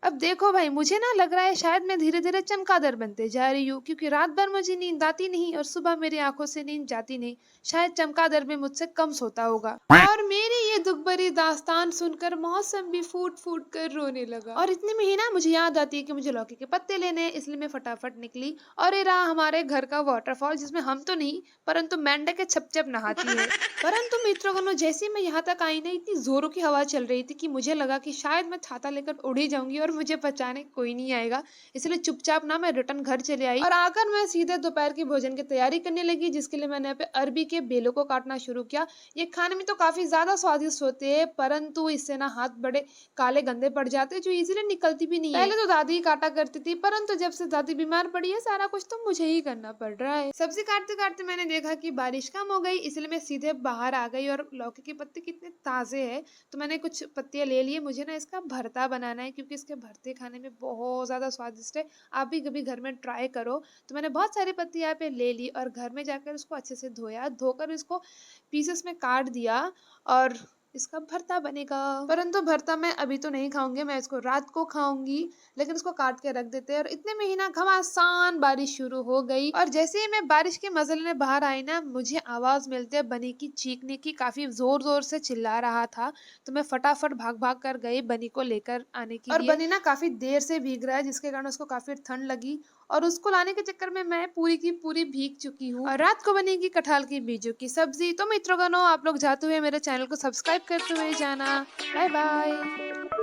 अब देखो भाई, मुझे ना लग रहा है शायद मैं धीरे-धीरे चमगादड़ बनते जा रही हूँ, क्योंकि रात भर मुझे नींद आती नहीं और सुबह मेरी आँखों से नींद जाती नहीं। शायद चमगादड़ भी मुझसे कम सोता होगा। और मेरी ये दुख भरी दास्तान सुनकर मौसम भी फूट-फूट कर रोने लगा। और इतने में ही ना मुझे याद आती है कि मुझे लौकी के पत्ते लेने हैं, इसलिए मैं फटाफट निकली और ये रहा हमारे घर का वाटरफॉल, जिसमें हम तो नहीं परंतु मेंढक के छप-छप नहाती है। परंतु मित्रगणों, जैसे ही मैं यहाँ तक आई ना, इतनी जोरों की हवा चल रही थी कि मुझे लगा कि शायद मैं छाता लेकर उड़ ही जाऊंगी और मुझे बचाने कोई नहीं आएगा। इसलिए चुपचाप ना मैं रिटर्न घर चले आई और आकर मैं सीधे दोपहर की भोजन की तैयारी करने लगी, जिसके लिए मैंने यहाँ पे अरबी के बेलों को काटना शुरू किया। ये खाने में तो काफी ज्यादा स्वादिष्ट होते हैं, परंतु इससे ना हाथ बड़े काले गंदे पड़ जाते हैं, जो इजीली निकलती भी नहीं है। पहले तो दादी ही काटा करती थी, परंतु जब से दादी बीमार पड़ी है, सारा कुछ तो मुझे ही करना पड़ रहा है। सब्जी काटते काटते मैंने देखा कि बारिश कम हो गई, इसलिए मैं सीधे बाहर आ गई और लौकी के पत्ते कितने ताजे हैं, तो मैंने कुछ पत्तियां ले लिए। मुझे ना इसका भरता बनाना है, क्योंकि इसके भरते खाने में बहुत ज्यादा स्वादिष्ट है। आप भी कभी घर में ट्राई करो। तो मैंने बहुत सारी पत्ती यहाँ पे ले ली और घर में जाकर उसको अच्छे से धोया, धोकर इसको पीसेस में काट दिया और इसका भरता बनेगा। परंतु भरता मैं अभी तो नहीं खाऊंगी, मैं इसको रात को खाऊंगी, लेकिन इसको काट के रख देते हैं। और इतने में ही ना घमासान बारिश शुरू हो गई और जैसे ही मैं बारिश के मजे लेने बाहर आई ना, मुझे आवाज मिलते बनी की चीखने की, काफी जोर जोर से चिल्ला रहा था। तो मैं फटाफट भाग भाग कर गई बनी को लेकर आने के लिए। और बनी ना काफी देर से भीग रहा है, जिसके कारण उसको काफी ठंड लगी और उसको लाने के चक्कर में मैं पूरी की पूरी भीग चुकी हूँ। और रात को बनेगी कटहल की बीजों की सब्जी। तो मित्रों, आप लोग जाते हुए मेरे चैनल को सब्सक्राइब करते हुए जाना। Bye bye.